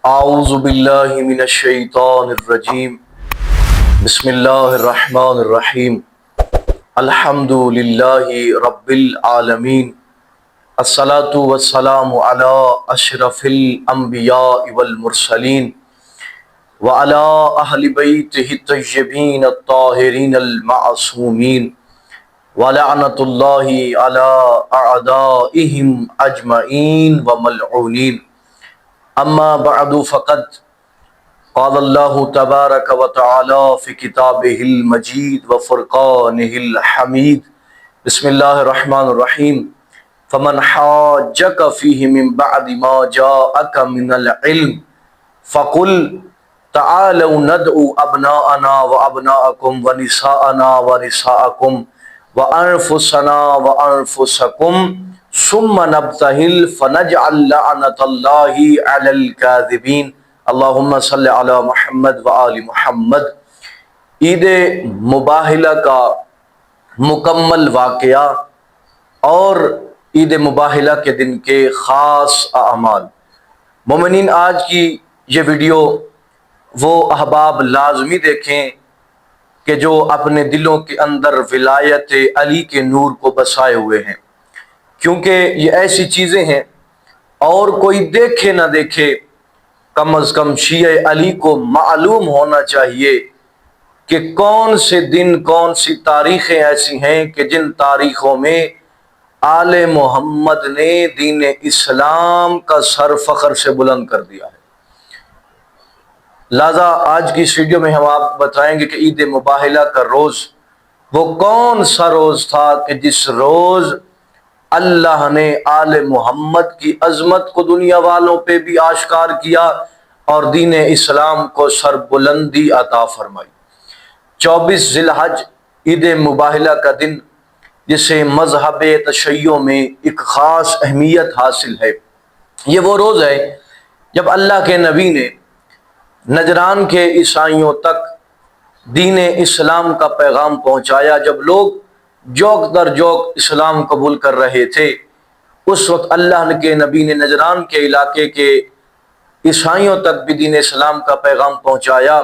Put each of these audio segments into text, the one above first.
اعوذ باللہ من الشیطان الرجیم بسم اللہ الرحمن الرحیم الحمد للہ رب العالمین الصلاة والسلام علی اشرف الانبیاء والمرسلین وعلی اہل بیتہ الطیبین الطاہرین المعصومین ولعنۃ اللہ علی اعدائہم اجمعین وملعونین اما بعد فقد قال اللہ تبارک و تعالی فی کتابہ المجید وفرقانہ الحمید بسم اللہ الرحمن الرحیم فمن حاجک فیہ من بعد ما جاءک من العلم فقل تعالوا ندعو ابناءنا وابناءکم ونساءنا ونساءکم وانفسنا وانفسکم ثم نبتہل فنجعل لعنت اللہ علی الکاذبین اللہم صلی علی محمد وآل محمد۔ عید مباہلہ کا مکمل واقعہ اور عید مباہلہ کے دن کے خاص اعمال۔ مومنین، آج کی یہ ویڈیو وہ احباب لازمی دیکھیں کہ جو اپنے دلوں کے اندر ولایت علی کے نور کو بسائے ہوئے ہیں، کیونکہ یہ ایسی چیزیں ہیں اور کوئی دیکھے نہ دیکھے، کم از کم شیعہ علی کو معلوم ہونا چاہیے کہ کون سے دن، کون سی تاریخیں ایسی ہیں کہ جن تاریخوں میں آل محمد نے دین اسلام کا سر فخر سے بلند کر دیا ہے۔ لہذا آج کی اس ویڈیو میں ہم آپ بتائیں گے کہ عید مباہلہ کا روز وہ کون سا روز تھا کہ جس روز اللہ نے آل محمد کی عظمت کو دنیا والوں پہ بھی آشکار کیا اور دین اسلام کو سربلندی عطا فرمائی۔ 24 ذی الحج عید مباہلہ کا دن، جسے مذہب تشیع میں ایک خاص اہمیت حاصل ہے، یہ وہ روز ہے جب اللہ کے نبی نے نجران کے عیسائیوں تک دین اسلام کا پیغام پہنچایا۔ جب لوگ جوک در جوک اسلام قبول کر رہے تھے، اس وقت اللہ کے نبی نے نجران کے علاقے کے عیسائیوں تک بھی دین اسلام کا پیغام پہنچایا۔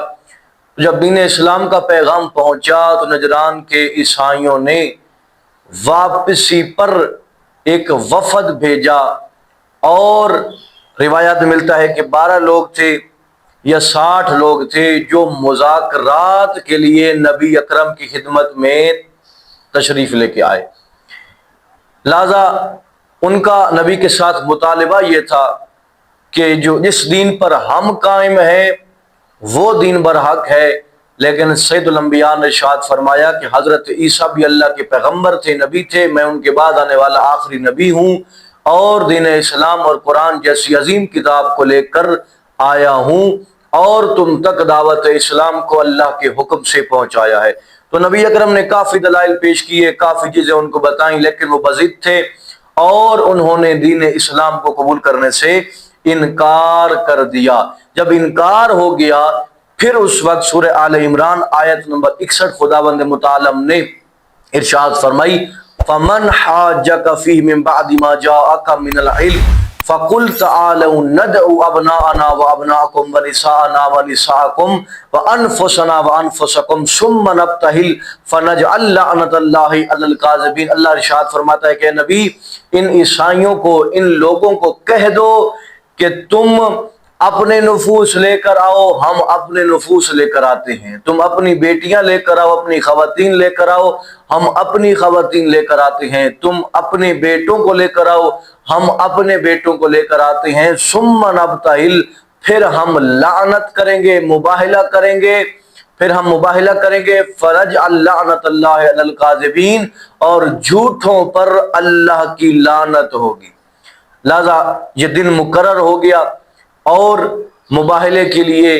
جب دین اسلام کا پیغام پہنچا تو نجران کے عیسائیوں نے واپسی پر ایک وفد بھیجا، اور روایات میں ملتا ہے کہ 12 لوگ تھے یا 60 لوگ تھے جو مذاکرات کے لیے نبی اکرم کی خدمت میں تشریف لے کے آئے۔ لہذا ان کا نبی کے ساتھ مطالبہ یہ تھا کہ جو جس دین پر ہم قائم ہیں وہ دین برحق ہے، لیکن سید الانبیاء نے ارشاد فرمایا کہ حضرت عیسیٰ بھی اللہ کے پیغمبر تھے، نبی تھے، میں ان کے بعد آنے والا آخری نبی ہوں اور دین اسلام اور قرآن جیسی عظیم کتاب کو لے کر آیا ہوں، اور تم تک دعوت اسلام کو اللہ کے حکم سے پہنچایا ہے۔ تو نبی اکرم نے کافی دلائل پیش کیے، کافی چیزیں ان کو بتائیں، لیکن وہ بضد تھے اور انہوں نے دین اسلام کو قبول کرنے سے انکار کر دیا۔ جب انکار ہو گیا، پھر اس وقت سورہ آل عمران آیت نمبر 61 خداوند متعال نے ارشاد فرمائی فَمَنْ حَاجَّكَ فِيهِ مِن بَعْدِ مَا جَاءَكَ مِنَ الْعِلْمِ فَقُلْ تَعَالَوْا نَدْعُ أَبْنَاءَنَا وَأَبْنَاءَكُمْ وَنِسَاءَنَا وَنِسَاءَكُمْ وَأَنفُسَنَا وَأَنفُسَكُمْ ثُمَّ نَبْتَهِلْ فَنَجْعَلْ لَعْنَتَ اللَّهِ عَلَى الْكَاذِبِينَ۔ اللہ ارشاد فرماتا ہے کہ نبی، ان عیسائیوں کو، ان لوگوں کو کہہ دو کہ تم اپنے نفوس لے کر آؤ، ہم اپنے نفوس لے کر آتے ہیں، تم اپنی بیٹیاں لے کر آؤ، اپنی خواتین لے کر آؤ، ہم اپنی خواتین لے کر آتے ہیں، تم اپنے بیٹوں کو لے کر آؤ، ہم اپنے بیٹوں کو لے کر آتے ہیں، ثم نبتہل، پھر ہم لعنت کریں گے، مباہلہ کریں گے، پھر ہم مباہلہ کریں گے، فنجعل لعنت اللہ علی الکاذبین، اور جھوٹوں پر اللہ کی لعنت ہوگی۔ لہذا یہ دن مقرر ہو گیا اور مباہلے کے لیے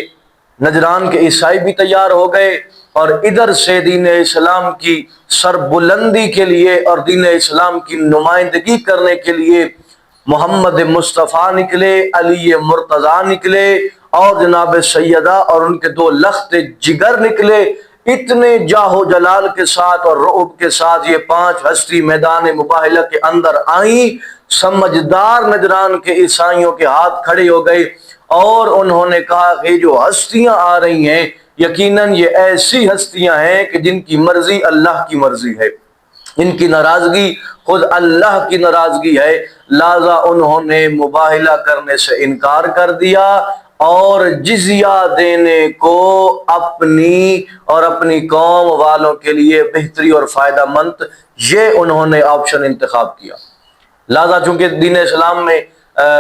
نجران کے عیسائی بھی تیار ہو گئے، اور ادھر سے دین اسلام کی سربلندی کے لیے اور دین اسلام کی نمائندگی کرنے کے لیے محمد مصطفیٰ نکلے، علی مرتضیٰ نکلے، اور جناب سیدہ اور ان کے 2 لخت جگر نکلے۔ اتنے جاہ و جلال کے ساتھ اور رعب کے ساتھ یہ 5 ہستی میدان مباہلہ کے اندر آئیں۔ سمجھدار نجران کے عیسائیوں کے ہاتھ کھڑے ہو گئے اور انہوں نے کہا کہ جو ہستیاں آ رہی ہیں یقیناً یہ ایسی ہستیاں ہیں کہ جن کی مرضی اللہ کی مرضی ہے، ان کی ناراضگی خود اللہ کی ناراضگی ہے، لہذا انہوں نے مباہلہ کرنے سے انکار کر دیا اور جزیہ دینے کو اپنی اور اپنی قوم والوں کے لیے بہتری اور فائدہ مند یہ انہوں نے آپشن انتخاب کیا۔ لہذا چونکہ دین اسلام میں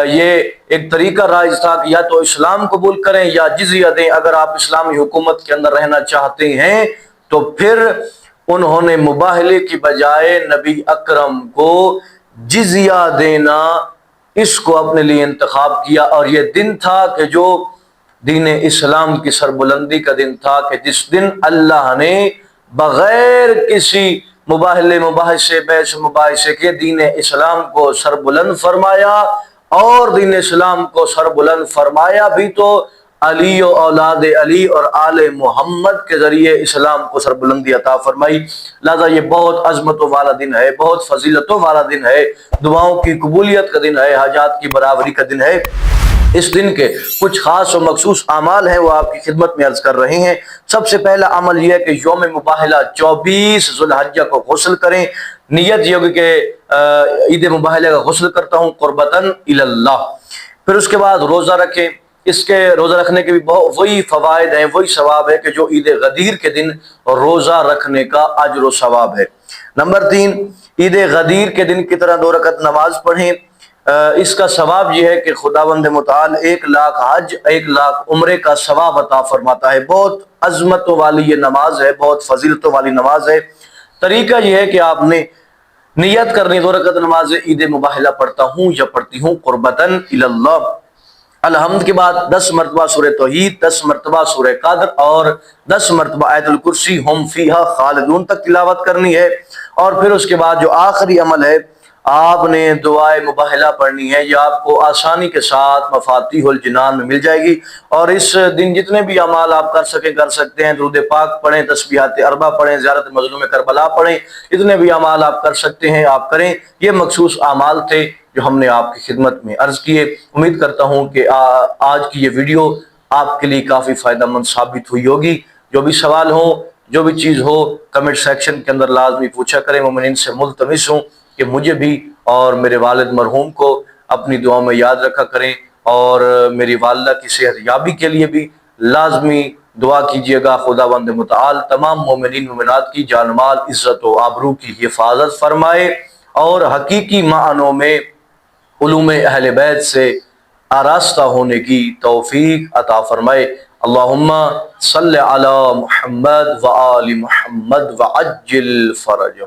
یہ ایک طریقہ رائج تھا کہ یا تو اسلام قبول کریں یا جزیہ دیں، اگر آپ اسلامی حکومت کے اندر رہنا چاہتے ہیں تو پھر انہوں نے مباہلے کی بجائے نبی اکرم کو جزیہ دینا اس کو اپنے لیے انتخاب کیا، اور یہ دن تھا کہ جو دین اسلام کی سربلندی کا دن تھا، کہ جس دن اللہ نے بغیر کسی مباحثے بحث مباحثے کے دین اسلام کو سربلند فرمایا، اور دین اسلام کو سربلند فرمایا بھی تو علی و اولاد علی اور آل محمد کے ذریعے اسلام کو سربلندی عطا فرمائی۔ لہذا یہ بہت عظمتوں والا دن ہے، بہت فضیلتوں والا دن ہے، دعاؤں کی قبولیت کا دن ہے، حاجات کی برابری کا دن ہے۔ اس دن کے کچھ خاص و مخصوص اعمال ہیں وہ آپ کی خدمت میں عرض کر رہے ہیں۔ سب سے پہلا عمل یہ ہے کہ یوم مباہلہ 24 ذو الحجہ کو غسل کریں، نیت یہ ہوگی کہ عید مباہلہ کا غسل کرتا ہوں قربتاً الی اللہ۔ پھر اس کے بعد روزہ رکھیں، اس کے روزہ رکھنے کے بھی وہی فوائد ہیں، وہی ثواب ہے کہ جو عید غدیر کے دن روزہ رکھنے کا اجر و ثواب ہے۔ نمبر 3، عید غدیر کے دن کی طرح 2 رکعت نماز پڑھیں، اس کا ثواب یہ ہے کہ خداوند متعال 1,00,000 حج 1,00,000 عمرے کا ثواب عطا فرماتا ہے۔ بہت عظمتوں والی یہ نماز ہے، بہت فضیلتوں والی نماز ہے۔ طریقہ یہ ہے کہ آپ نے نیت کرنی 2 رکعت نماز عید مباہلہ پڑھتا ہوں یا پڑھتی ہوں قربتاً الی اللہ۔ الحمد کے بعد 10 مرتبہ سورہ توحید، 10 مرتبہ سورہ قدر اور 10 مرتبہ آیت الکرسی ہم فیہا خالدون تک تلاوت کرنی ہے۔ اور پھر اس کے بعد جو آخری عمل ہے، آپ نے دعائے مباہلہ پڑھنی ہے، یہ آپ کو آسانی کے ساتھ مفاتیح الجنان میں مل جائے گی۔ اور اس دن جتنے بھی اعمال آپ کر سکتے ہیں، درود پاک پڑھیں، تسبیحات 4 پڑھیں، زیارت مظلوم کربلا پڑھیں، اتنے بھی اعمال آپ کر سکتے ہیں آپ کریں۔ یہ مخصوص اعمال تھے جو ہم نے آپ کی خدمت میں عرض کیے۔ امید کرتا ہوں کہ آج کی یہ ویڈیو آپ کے لیے کافی فائدہ مند ثابت ہوئی ہوگی۔ جو بھی سوال ہو، جو بھی چیز ہو، کمنٹ سیکشن کے اندر لازمی پوچھا کریں۔ مومنین سے ملتمس ہوں کہ مجھے بھی اور میرے والد مرحوم کو اپنی دعاؤں میں یاد رکھا کریں، اور میری والدہ کی صحت یابی کے لیے بھی لازمی دعا کیجیے گا۔ خداوند متعال تمام مومنین مومنات کی جان مال عزت و آبرو کی حفاظت فرمائے، اور حقیقی معنوں میں علوم اہل بیت سے آراستہ ہونے کی توفیق عطا فرمائے۔ اللہم صلی علی محمد وآل محمد وعجل فرجہ۔